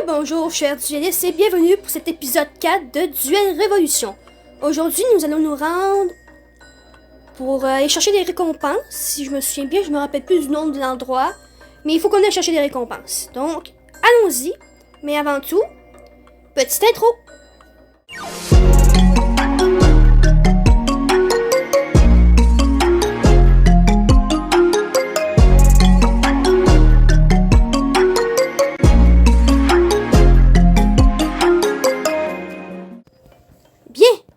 bonjour chers duellistes et bienvenue pour cet épisode 4 de Duel Révolution. Aujourd'hui nous allons nous rendre pour aller chercher des récompenses. Si je me souviens bien, je me rappelle plus du nom de l'endroit, mais il faut qu'on aille chercher des récompenses. Donc allons-y, mais avant tout, petite intro.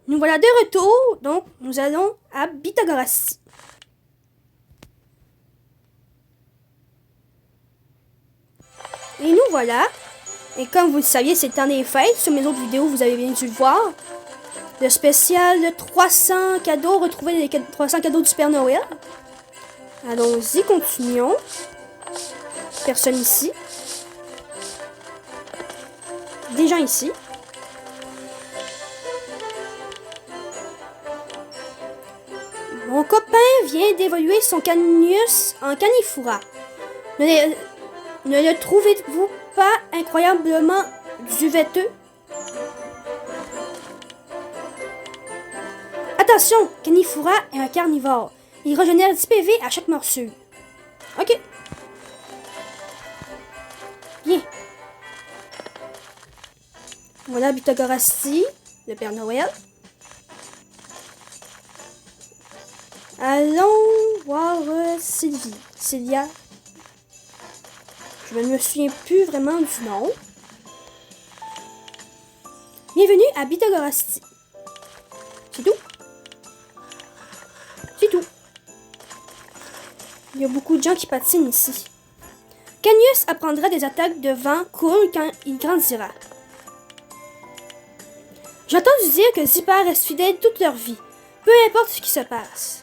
Nous voilà de retour, donc nous allons à Bythogoras. Et nous voilà. Et comme vous le saviez, c'est le temps des fêtes. Sur mes autres vidéos, vous avez bien dû le voir. Le spécial de 300 cadeaux, retrouver les 300 cadeaux du Père Noël. Allons-y, continuons. Personne ici. Des gens ici. Mon copain vient d'évoluer son Canius en Canifura. Ne le trouvez-vous pas incroyablement duveteux? Attention, Canifura est un carnivore. Il régénère 10 PV à chaque morsure. Ok. Bien. Voilà Bythogoras, le Père Noël. Allons voir Sylvia. Je ne me souviens plus vraiment du nom. Bienvenue à Bythogoras. C'est tout? C'est tout. Il y a beaucoup de gens qui patinent ici. Canius apprendra des attaques de vent cool quand il grandira. J'ai entendu dire que Zipper reste fidèle toute leur vie, peu importe ce qui se passe.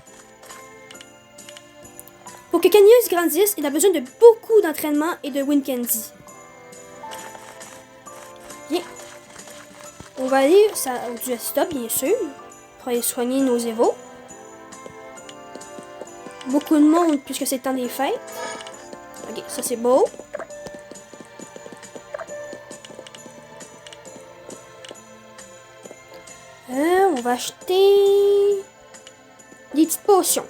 Pour que Canius grandisse, il a besoin de beaucoup d'entraînement et de wind candy. Bien. On va aller au duel stop, bien sûr, pour aller soigner nos évos. Beaucoup de monde, puisque c'est le temps des fêtes. Ok, ça c'est beau. On va acheter des petites potions.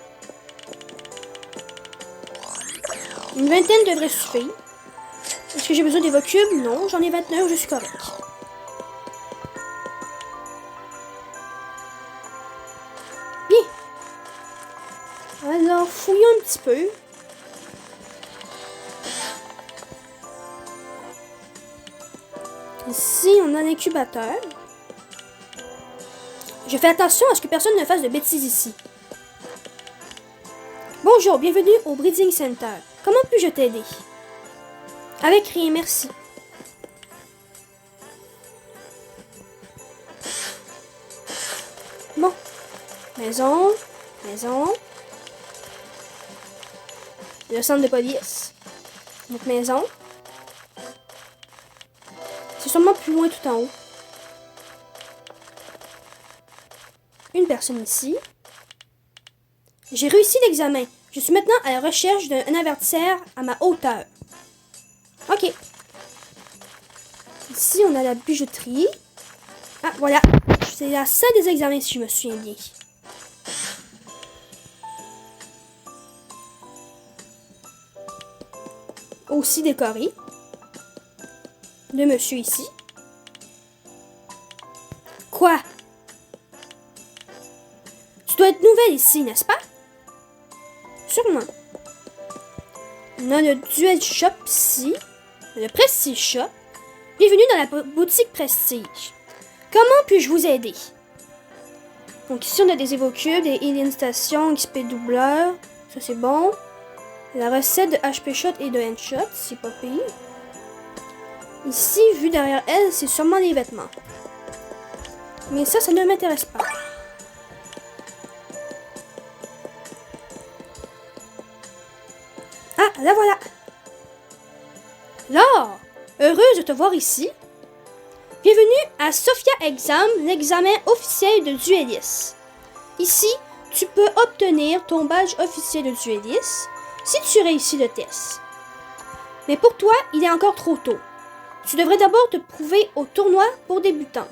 Une vingtaine devrait suffire. Est-ce que j'ai besoin d'évo cubes? Non, j'en ai 29, je suis correct. Bien. Alors, fouillons un petit peu. Ici, on a un incubateur. Je fais attention à ce que personne ne fasse de bêtises ici. Bonjour, bienvenue au Breeding Center. Comment puis-je t'aider? Avec rien, merci. Bon. Maison. Le centre de police. Donc maison. C'est sûrement plus loin tout en haut. Une personne ici. J'ai réussi l'examen. Je suis maintenant à la recherche d'un adversaire à ma hauteur. Ok. Ici, on a la bijouterie. Ah, voilà. C'est la salle des examens, si je me souviens bien. Aussi décoré. Le monsieur ici. Quoi? Tu dois être nouvelle ici, n'est-ce pas? Sûrement. On a le Duel Shop ici. Le Prestige Shop. Bienvenue dans la boutique Prestige. Comment puis-je vous aider? Donc ici, on a des évocubes, des Alien Station, XP doubleur. Ça, c'est bon. La recette de HP Shot et de Handshot. C'est pas pire. Ici, vu derrière elle, c'est sûrement les vêtements. Mais ça ne m'intéresse pas. Ah, la voilà! Laure, heureuse de te voir ici. Bienvenue à Sophia Exam, l'examen officiel de dueliste. Ici, tu peux obtenir ton badge officiel de dueliste si tu réussis le test. Mais pour toi, il est encore trop tôt. Tu devrais d'abord te prouver au tournoi pour débutants.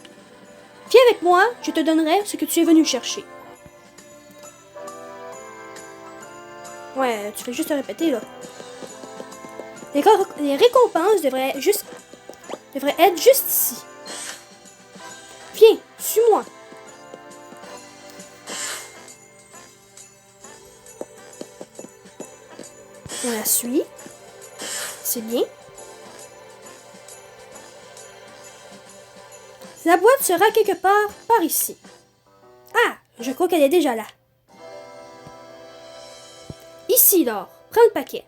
Viens avec moi, je te donnerai ce que tu es venu chercher. Ouais, tu fais juste te répéter, là. Les récompenses devraient être juste ici. Viens, suis-moi. On la suit. C'est bien. La boîte sera quelque part par ici. Ah, je crois qu'elle est déjà là. Ici, Laure. Prends le paquet.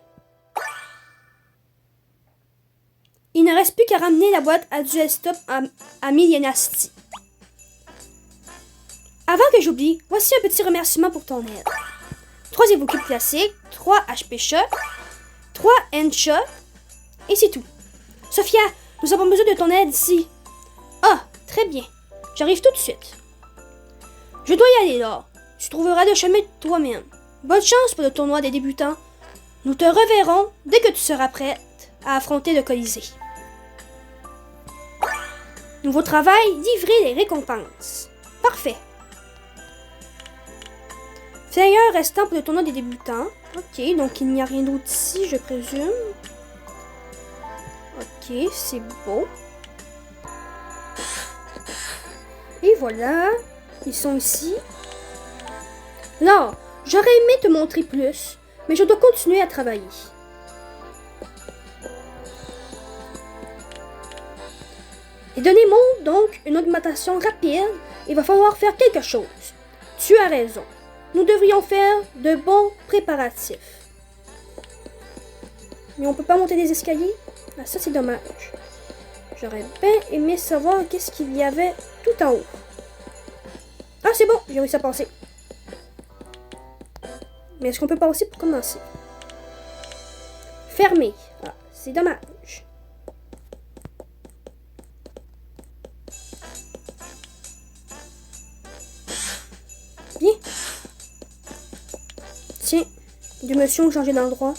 Il ne reste plus qu'à ramener la boîte à Duel Stop à Millenasti. Avant que j'oublie, voici un petit remerciement pour ton aide. 3 évoqués classiques, 3 HP Shot, 3 End Shot, et c'est tout. Sophia, nous avons besoin de ton aide ici. Ah, très bien. J'arrive tout de suite. Je dois y aller, Laure. Tu trouveras le chemin toi-même. Bonne chance pour le tournoi des débutants. Nous te reverrons dès que tu seras prête à affronter le Colisée. Nouveau travail, livrer les récompenses. Parfait. Flyer restant pour le tournoi des débutants. Ok, donc il n'y a rien d'autre ici, je présume. Ok, c'est beau. Et voilà, ils sont ici. Là, j'aurais aimé te montrer plus, mais je dois continuer à travailler. Les données montrent donc une augmentation rapide. Il va falloir faire quelque chose. Tu as raison. Nous devrions faire de bons préparatifs. Mais on peut pas monter des escaliers? Ah, ça c'est dommage. J'aurais bien aimé savoir qu'est-ce qu'il y avait tout en haut. Ah, c'est bon, j'ai réussi à passer. Mais est-ce qu'on peut passer pour commencer? Fermé. Ah, c'est dommage. Bien. Tiens, deux messieurs ont changé d'endroit.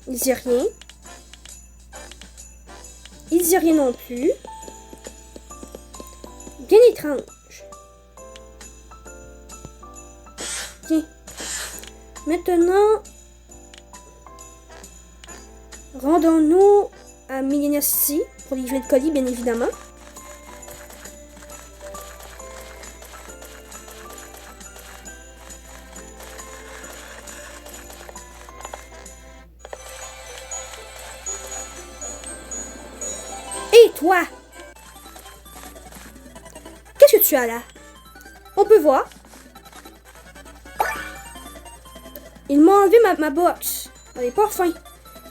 Il dit rien. Il dit rien non plus. Bien étrange. Bien. Maintenant, rendons-nous à Millenasti pour livrer le colis, bien évidemment. Et toi? Qu'est-ce que tu as là? On peut voir. Ils m'ont enlevé ma box. Elle est pas fin.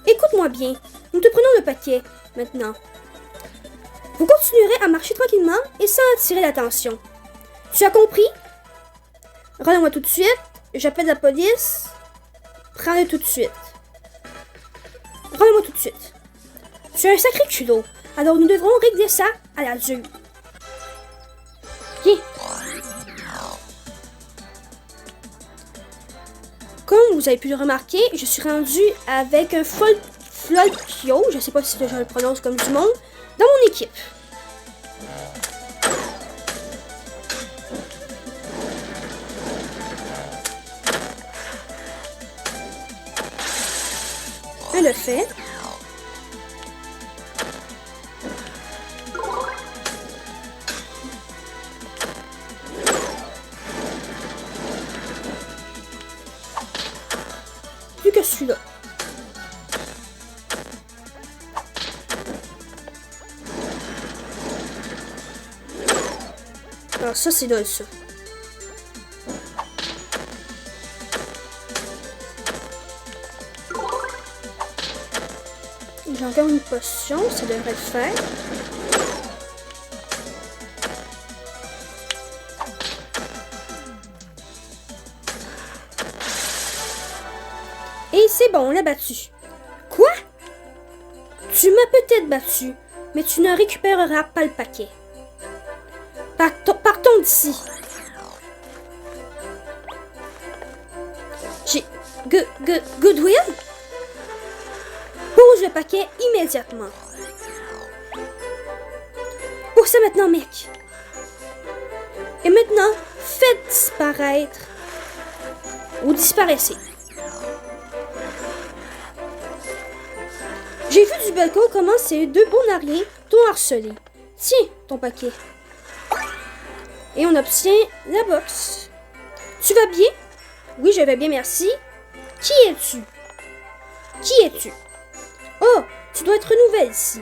Écoute-moi bien. Nous te prenons le paquet, maintenant. Vous continuerez à marcher tranquillement et sans attirer l'attention. Tu as compris? Rends-le-moi tout de suite. J'appelle la police. Prends-le tout de suite. Rends-le-moi tout de suite. Tu as un sacré culot. Alors nous devrons régler ça à la dure. Viens. Comme vous avez pu le remarquer, je suis rendue avec un Folkio, je sais pas si je le prononce comme du monde, dans mon équipe. Elle le fait. Plus que celui-là. Alors ça, c'est dole, ça. J'ai encore une potion, ça devrait le faire. Et c'est bon, on l'a battu. Quoi? Tu m'as peut-être battu, mais tu ne récupéreras pas le paquet. Partons d'ici. J'ai... Goodwill? Pose le paquet immédiatement. Pour ça maintenant, mec. Et maintenant, faites disparaître ou disparaissez. J'ai vu du balcon comment ces deux beaux nariens t'ont harcelé. Tiens, ton paquet. Et on obtient la box. Tu vas bien? Oui, je vais bien, merci. Qui es-tu? Qui es-tu? Oh, tu dois être nouvelle ici.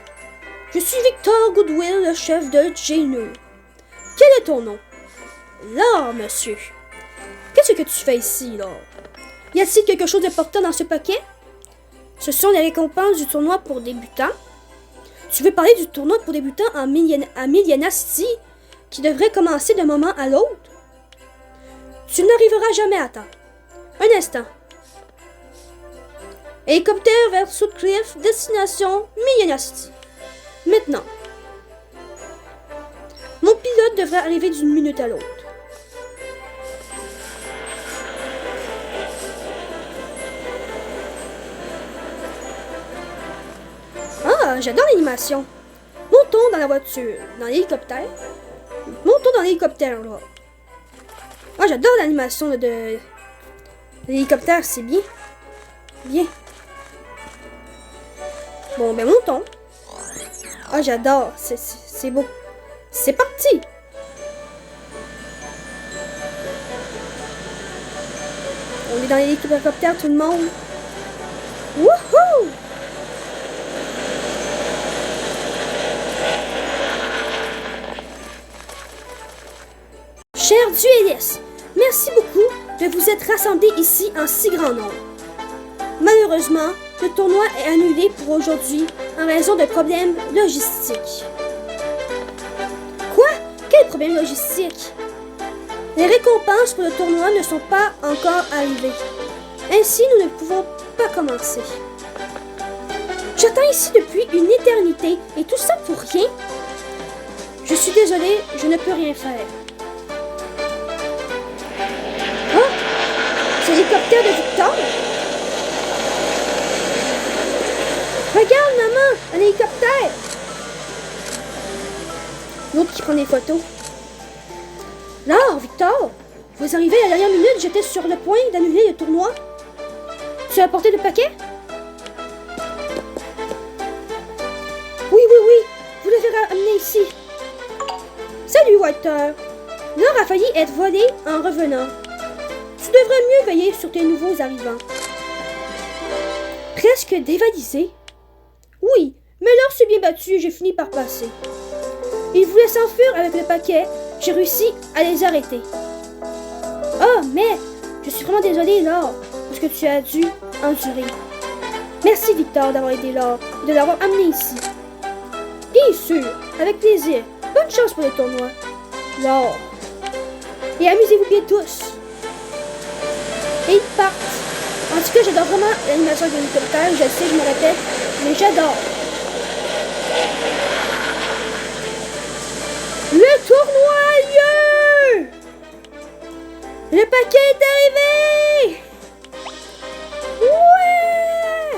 Je suis Victor Goodwill, le chef de Geno. Quel est ton nom? Là, monsieur. Qu'est-ce que tu fais ici, là? Y a-t-il quelque chose d'important dans ce paquet? Ce sont les récompenses du tournoi pour débutants. Tu veux parler du tournoi pour débutants à Miliana City, qui devrait commencer d'un moment à l'autre? Tu n'arriveras jamais à temps. Un instant. Hélicoptère vers Southcliff, destination Miliana City. Maintenant. Mon pilote devrait arriver d'une minute à l'autre. Ah, j'adore l'animation. Montons dans la voiture, dans l'hélicoptère. Montons dans l'hélicoptère, là. Ah, j'adore l'animation de l'hélicoptère, c'est bien. Bien. Bon, ben montons. Ah, j'adore, c'est beau. C'est parti! On est dans l'hélicoptère, tout le monde. Wouhou! Chers duellistes, merci beaucoup de vous être rassemblés ici en si grand nombre. Malheureusement, le tournoi est annulé pour aujourd'hui en raison de problèmes logistiques. Quoi? Quel problème logistique? Les récompenses pour le tournoi ne sont pas encore arrivées. Ainsi, nous ne pouvons pas commencer. J'attends ici depuis une éternité et tout ça pour rien. Je suis désolée, je ne peux rien faire. Oh! C'est l'hélicoptère de Victor? Regarde, maman! Un hélicoptère! L'autre qui prend des photos. Là, Victor! Vous arrivez à la dernière minute, j'étais sur le point d'annuler le tournoi. Tu as apporté le paquet? Oui, vous l'avez ramené ici. Salut, Walter. L'or a failli être volé en revenant. Tu devrais mieux veiller sur tes nouveaux arrivants. Presque dévalisé? Oui, mais l'or s'est bien battu et j'ai fini par passer. Ils voulaient s'enfuir avec le paquet. J'ai réussi à les arrêter. Oh, mais je suis vraiment désolée, Laure, pour ce que tu as dû endurer. Merci, Victor, d'avoir aidé Laure et de l'avoir amené ici. Bien sûr, avec plaisir. Bonne chance pour le tournoi. Laure. Et amusez-vous bien tous. Et ils partent. En tout cas, j'adore vraiment l'animation de l'hélicoptère. Je sais, je me répète, mais j'adore. Le tournoi a lieu! Le paquet est arrivé! Ouais!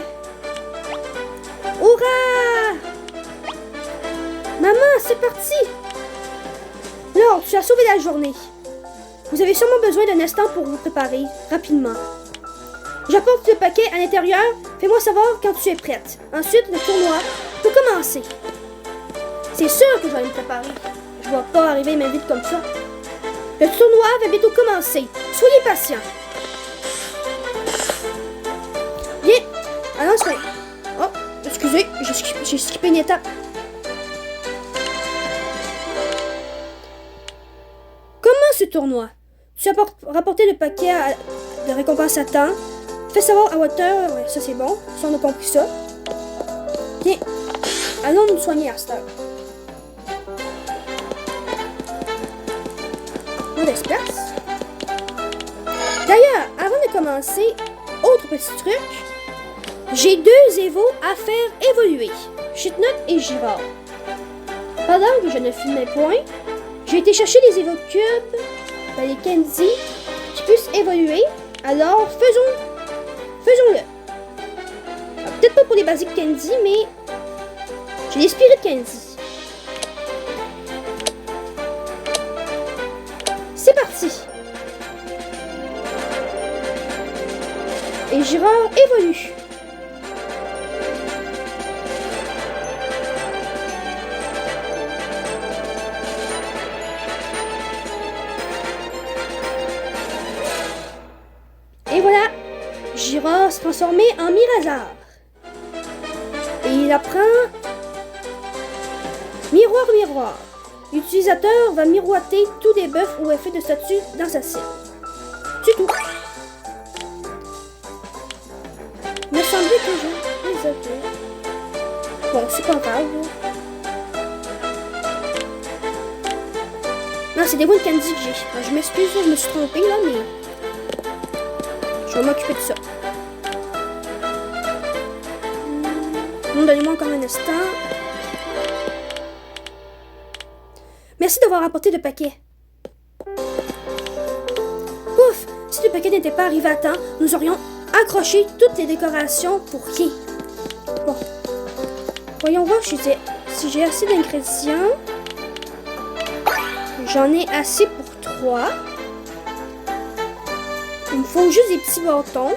Hurrah! Maman, c'est parti! Laure, tu as sauvé la journée. Vous avez sûrement besoin d'un instant pour vous préparer, rapidement. J'apporte le paquet à l'intérieur. Fais-moi savoir quand tu es prête. Ensuite, le tournoi peut commencer. C'est sûr que je vais me préparer. Je ne vais pas arriver même vite comme ça. Le tournoi va bientôt commencer. Soyez patients. Bien. Alors, c'est... Oh, excusez, j'ai skippé une étape. Comment ce tournoi? Tu as rapporté le paquet de récompense à temps. Fais savoir à Walter. Ouais, ça c'est bon. Ça, on a compris ça. Bien. Allons nous soigner à cette heure. On l'espace. D'ailleurs, avant de commencer, autre petit truc. J'ai 2 évos à faire évoluer. Shitnut et Girard. Pendant que je ne filmais point, j'ai été chercher les évos cubes, les candy, qui puissent évoluer. Alors, faisons-le. Peut-être pas pour les basiques Candy, mais j'ai l'esprit de Candy. C'est parti. Et Girard évolue. Et voilà, Girard s'est transformé en Mirazard. Et il apprend Miroir, miroir. L'utilisateur va miroiter tout debuff ou effet de statut dans sa cible. C'est tout. Il me semblait que je les avais. Bon, c'est pas grave. Non, c'est des Wind Candy que j'ai. Je m'excuse, je me suis trompée là, mais je vais m'occuper de ça. Donnez-moi encore un instant. Merci d'avoir apporté le paquet. Ouf! Si le paquet n'était pas arrivé à temps, nous aurions accroché toutes les décorations pour rien. Bon. Voyons voir si j'ai assez d'ingrédients. J'en ai assez pour 3. Il me faut juste des petits bâtons.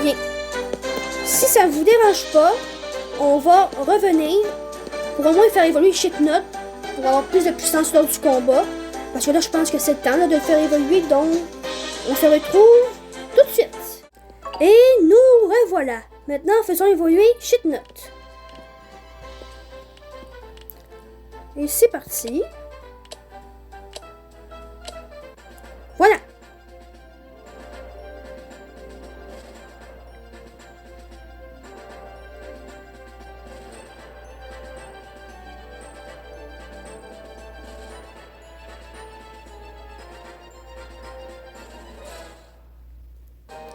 Bien. Si ça ne vous dérange pas, on va revenir pour au moins faire évoluer Shitnut pour avoir plus de puissance lors du combat. Parce que là, je pense que c'est le temps là, de le faire évoluer. Donc, on se retrouve tout de suite. Et nous revoilà. Maintenant, faisons évoluer Shitnut. Et c'est parti. Voilà.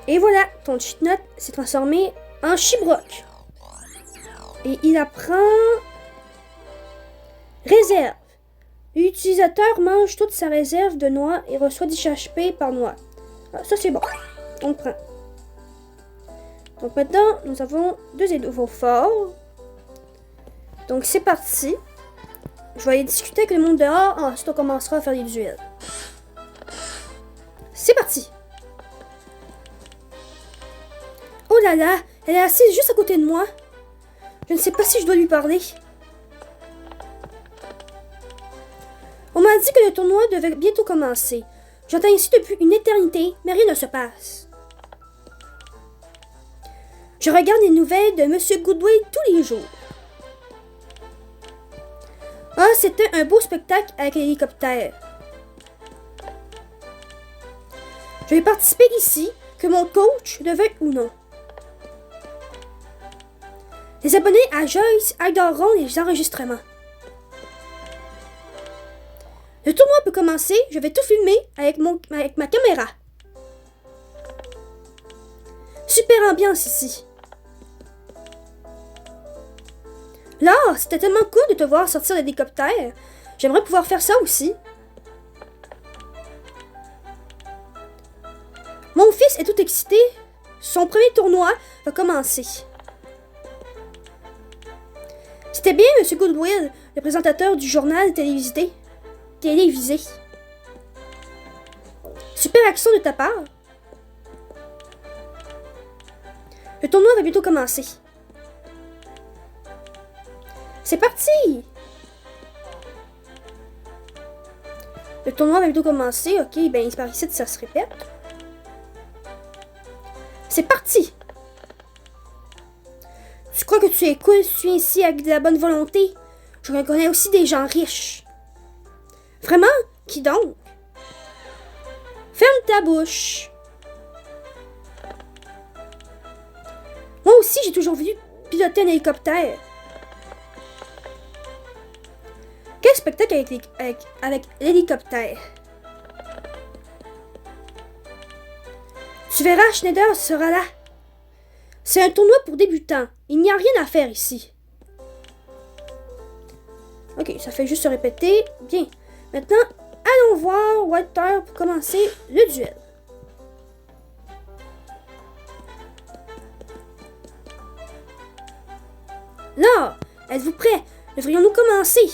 Et voilà, ton Shitnut s'est transformé en Chibrock. Et il apprend réserve. L'utilisateur mange toute sa réserve de noix et reçoit 10 HP par noix. Ah, ça c'est bon. On le prend. Donc maintenant, nous avons 2 nouveaux forts. Donc c'est parti. Je vais aller discuter avec le monde dehors. Ensuite, on commencera à faire des duels. C'est parti. Oh là là, elle est assise juste à côté de moi. Je ne sais pas si je dois lui parler. On m'a dit que le tournoi devait bientôt commencer. J'attends ici depuis une éternité, mais rien ne se passe. Je regarde les nouvelles de Monsieur Goodway tous les jours. Ah, c'était un beau spectacle avec l'hélicoptère. Je vais participer ici, que mon coach le veuille ou non. Les abonnés à Joyce adoreront les enregistrements. Le tournoi peut commencer, je vais tout filmer avec ma caméra. Super ambiance ici. Là, c'était tellement cool de te voir sortir de l'hélicoptère. J'aimerais pouvoir faire ça aussi. Mon fils est tout excité. Son premier tournoi va commencer. C'était bien, M. Goodwill, le présentateur du journal télévisé. Super action de ta part. Le tournoi va bientôt commencer. C'est parti! Le tournoi va bientôt commencer. Ok, ben par ici, ça se répète. C'est parti! Tu crois que tu es cool si tu es ici avec de la bonne volonté? Je reconnais aussi des gens riches. Vraiment? Qui donc? Ferme ta bouche. Moi aussi, j'ai toujours voulu piloter un hélicoptère. Quel spectacle avec l'hélicoptère? Tu verras, Schneider sera là. C'est un tournoi pour débutants. Il n'y a rien à faire ici. Ok, ça fait juste se répéter. Bien. Maintenant, allons voir Walter pour commencer le duel. Là, êtes-vous prêts? Devrions-nous commencer?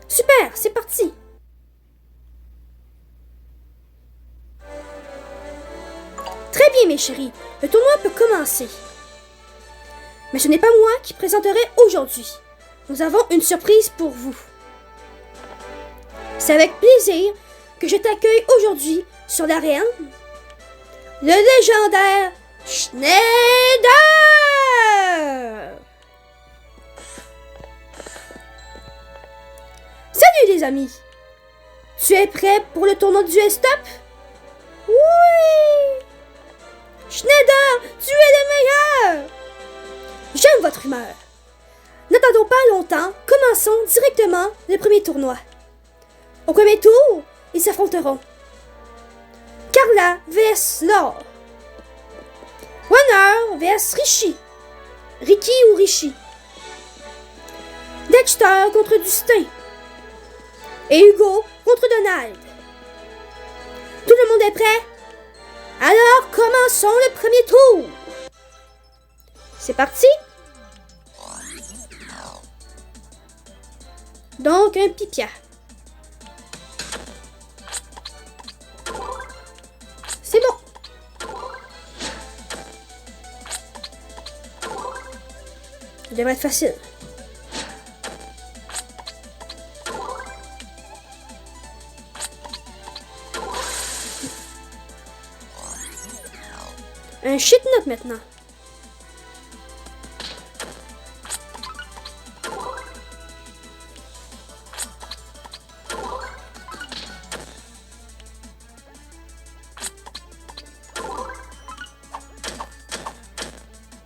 Super, c'est parti! Très bien, mes chéris, le tournoi peut commencer. Mais ce n'est pas moi qui présenterai aujourd'hui. Nous avons une surprise pour vous. C'est avec plaisir que je t'accueille aujourd'hui sur l'arène le légendaire Schneider! Salut les amis! Tu es prêt pour le tournoi du Stop? Oui! Schneider, tu es le meilleur! J'aime votre humeur. N'attendons pas longtemps, commençons directement le premier tournoi. Au premier tour, ils s'affronteront. Carla vs Laure. Warner vs Richie. Ricky ou Richie. Dexter contre Dustin. Et Hugo contre Donald. Tout le monde est prêt? Alors commençons le premier tour. C'est parti? Donc un pipia. C'est bon. Ça devrait être facile. Un shit note maintenant.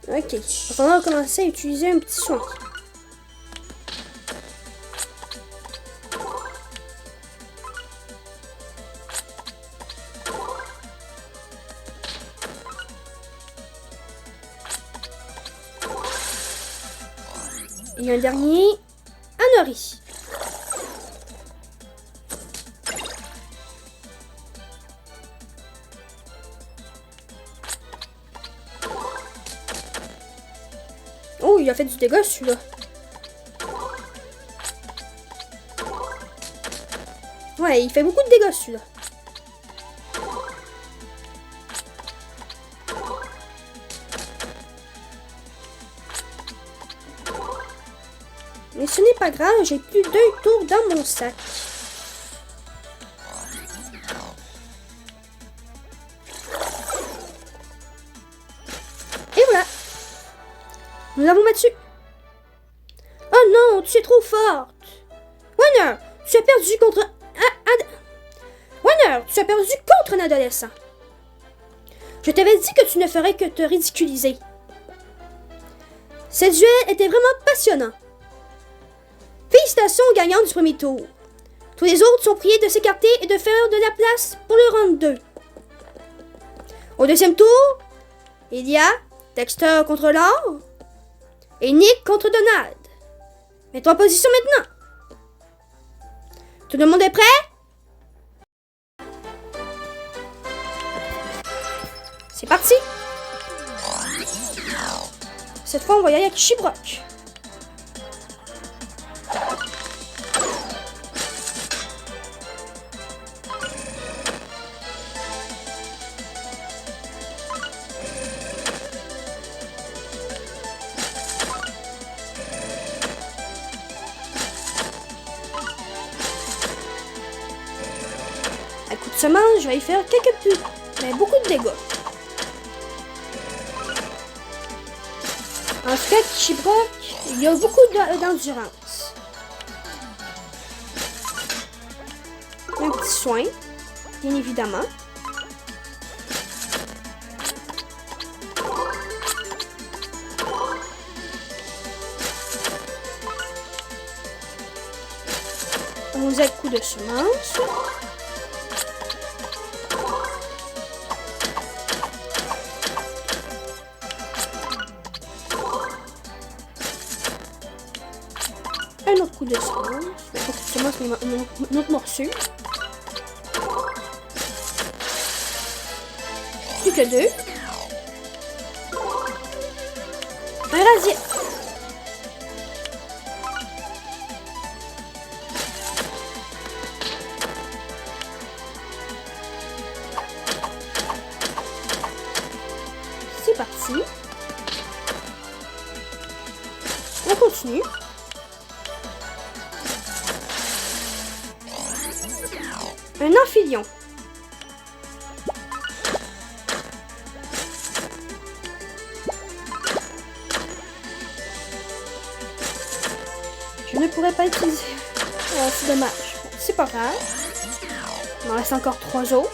Ok, il va falloir commencer à utiliser un petit soin. Et un dernier, Anori. Oh, il a fait du dégât celui-là. Ouais, il fait beaucoup de dégâts celui-là. Mais ce n'est pas grave, j'ai plus d'un tour dans mon sac. Et voilà. Nous l'avons battu. Oh non, tu es trop forte. Warner, tu as perdu contre... Warner, tu as perdu contre un adolescent. Je t'avais dit que tu ne ferais que te ridiculiser. Ce duel était vraiment passionnant. Félicitations aux gagnants du premier tour. Tous les autres sont priés de s'écarter et de faire de la place pour le round 2. Au deuxième tour, il y a Dexter contre Laure et Nick contre Donald. Mets-toi en position maintenant. Tout le monde est prêt? C'est parti. Cette fois, on va y aller avec Chibrock. À coup de semence, je vais y faire quelques plus, mais beaucoup de dégâts. En tout cas, Chibrock, il y a beaucoup d'endurance. Un petit soin, bien évidemment. On a coup de semence. Un autre coup de semence. Mais beaucoup de semence Une autre morsure. Plus que 2. Un rasier. C'est parti. On continue. Un amphibion. Je ne pourrais pas l'utiliser. Oh, c'est dommage. Bon, c'est pas grave. Il m'en reste encore 3 autres.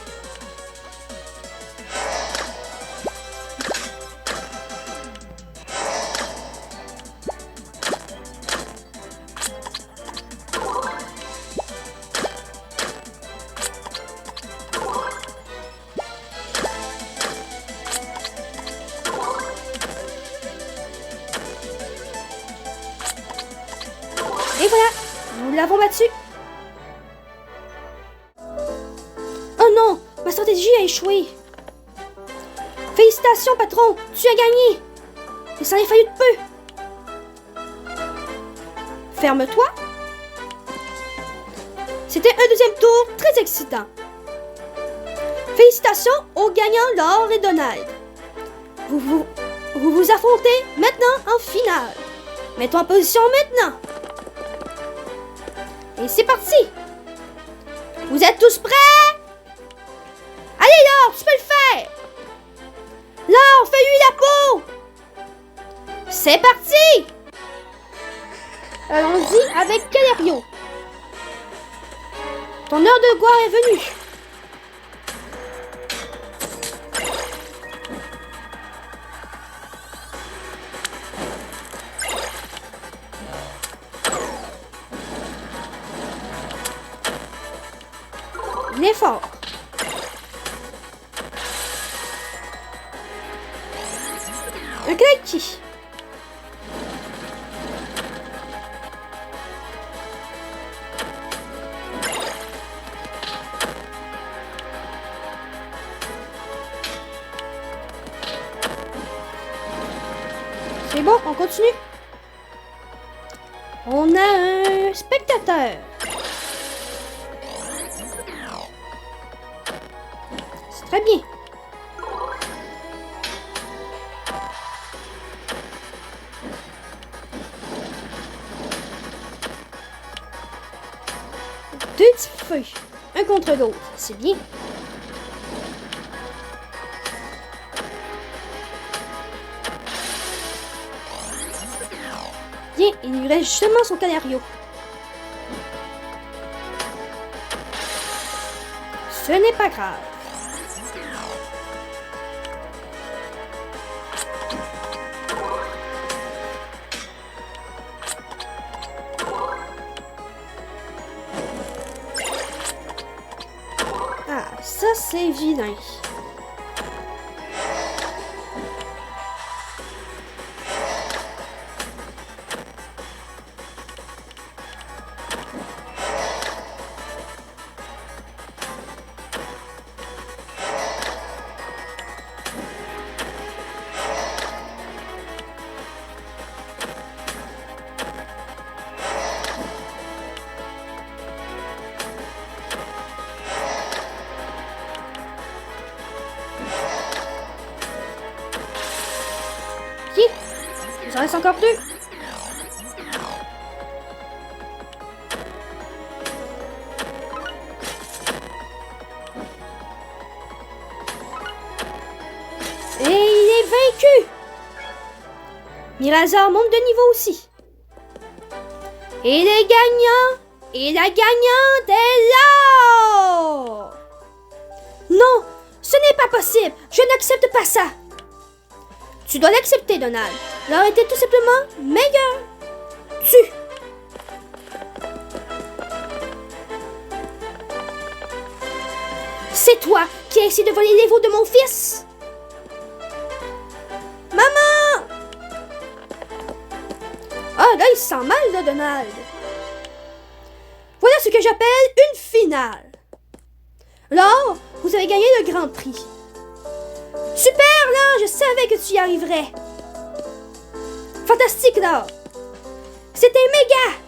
Et voilà, nous l'avons battu. Oh non, ma stratégie a échoué. Félicitations, patron, tu as gagné. Mais ça en a fallu de peu. Ferme-toi. C'était un deuxième tour très excitant. Félicitations aux gagnants Laure et Donald. Vous affrontez maintenant en finale. Mets-toi en position maintenant. Et c'est parti! Vous êtes tous prêts? Allez Laure, tu peux le faire! Laure, fais-lui la peau! C'est parti! Allons-y avec Calerio. Ton heure de gloire est venue. Il est fort. Un Kaiki. C'est bon, on continue. On a un spectateur. C'est très bien. Deux petits feux, un contre l'autre, c'est bien. Bien, il lui reste justement son Canario. Ce n'est pas grave. Ah, ça c'est vilain. Il en reste encore deux. Et il est vaincu. Mirazor monte de niveau aussi. Et les gagnants, et la gagnante est là. Non, ce n'est pas possible. Je n'accepte pas ça. Tu dois l'accepter, Donald. L'or était tout simplement meilleur. Tu. C'est toi qui as essayé de voler les veaux de mon fils. Maman! Ah, là, il se sent mal, là, Donald. Voilà ce que j'appelle une finale. Laure, vous avez gagné le grand prix. Super, Laure, je savais que tu y arriverais. Fantastique, Laure. C'était méga.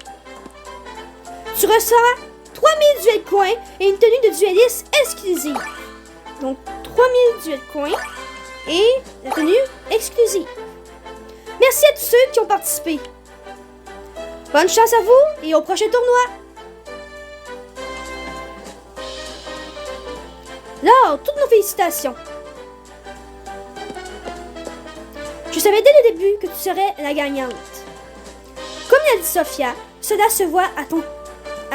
Tu recevras 3000 duels de coins et une tenue de dueliste exclusive. Donc, 3000 duels de coins et la tenue exclusive. Merci à tous ceux qui ont participé. Bonne chance à vous et au prochain tournoi. Laure, toutes nos félicitations. Je savais dès le début que tu serais la gagnante. Comme l'a dit Sophia, cela se voit à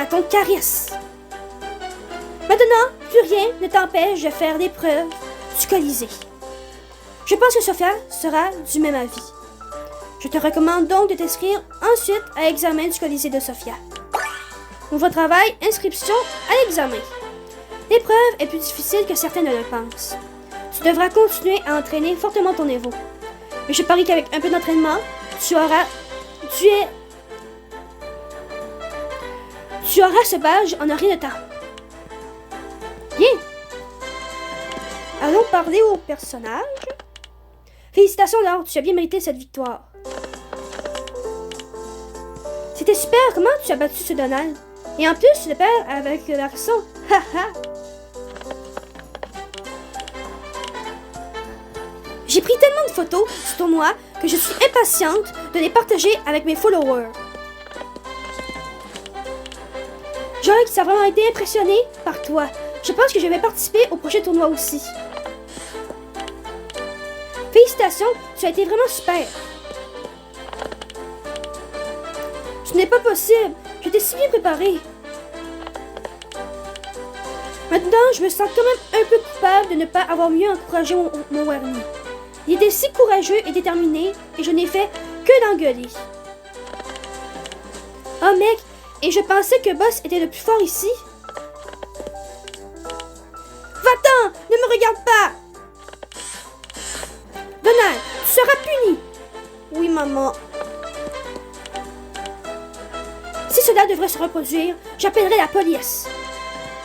ton charisme. Maintenant, plus rien ne t'empêche de faire l'épreuve du Colisée. Je pense que Sophia sera du même avis. Je te recommande donc de t'inscrire ensuite à l'examen du Colisée de Sophia. Nouveau travail, inscription à l'examen. L'épreuve est plus difficile que certains ne le pensent. Tu devras continuer à entraîner fortement ton niveau. Mais je parie qu'avec un peu d'entraînement, tu auras ce badge en un rien de temps. Bien. Allons parler au personnage. Félicitations Laure, tu as bien mérité cette victoire. C'était super, comment tu as battu ce Donald? Et en plus, tu le perds avec l'accent. Haha. J'ai pris tellement de photos du tournoi que je suis impatiente de les partager avec mes followers. Joyce a vraiment été impressionné par toi. Je pense que je vais participer au prochain tournoi aussi. Félicitations, tu as été vraiment super. Ce n'est pas possible, j'étais si bien préparée. Maintenant, je me sens quand même un peu coupable de ne pas avoir mieux encouragé mon Warnie. Il était si courageux et déterminé et je n'ai fait que d'engueuler. Oh mec, et je pensais que Boss était le plus fort ici. Va-t'en, ne me regarde pas. Donald, tu seras puni. Oui, maman. Si cela devrait se reproduire, j'appellerai la police.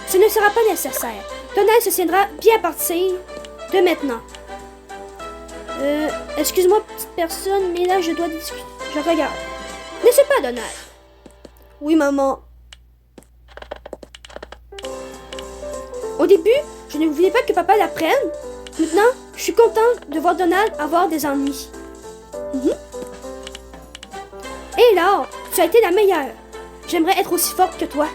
Ce ne sera pas nécessaire. Donald se tiendra bien à partir de maintenant. Excuse-moi, petite personne, mais là, je dois discuter. Je regarde. N'est-ce pas, Donald? Oui, maman. Au début, je ne voulais pas que papa l'apprenne. Maintenant, je suis contente de voir Donald avoir des ennuis. Hé, Laure, tu as été la meilleure. J'aimerais être aussi forte que toi.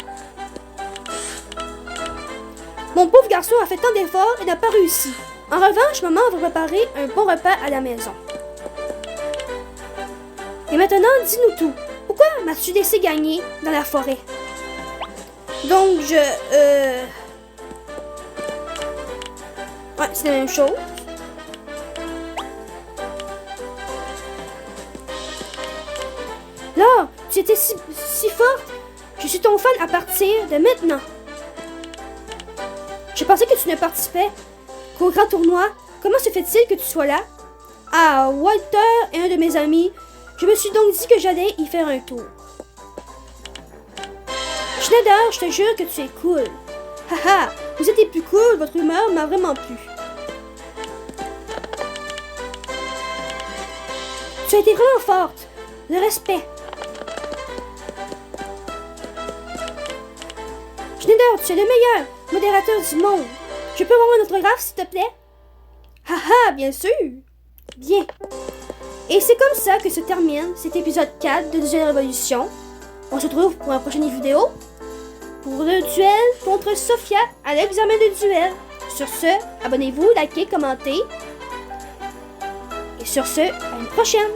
Mon pauvre garçon a fait tant d'efforts et n'a pas réussi. En revanche, maman va préparer un bon repas à la maison. Et maintenant, dis-nous tout. Pourquoi m'as-tu laissé gagner dans la forêt? Donc, Ouais, c'est la même chose. Là, tu étais si forte. Je suis ton fan à partir de maintenant. Je pensais que tu ne participais qu'au grand tournoi. Comment se fait-il que tu sois là? Ah, Walter est un de mes amis. Je me suis donc dit que j'allais y faire un tour. Schneider, je te jure que tu es cool. Haha, vous êtes les plus cool, votre humeur m'a vraiment plu. Tu as été vraiment forte. Le respect. Schneider, tu es le meilleur modérateur du monde. Je peux avoir un autographe, s'il te plaît? Haha, bien sûr. Bien. Et c'est comme ça que se termine cet épisode 4 de Duel Révolution. On se retrouve pour la prochaine vidéo. Pour le duel contre Sophia à l'examen de duel. Sur ce, abonnez-vous, likez, commentez. Et sur ce, à une prochaine.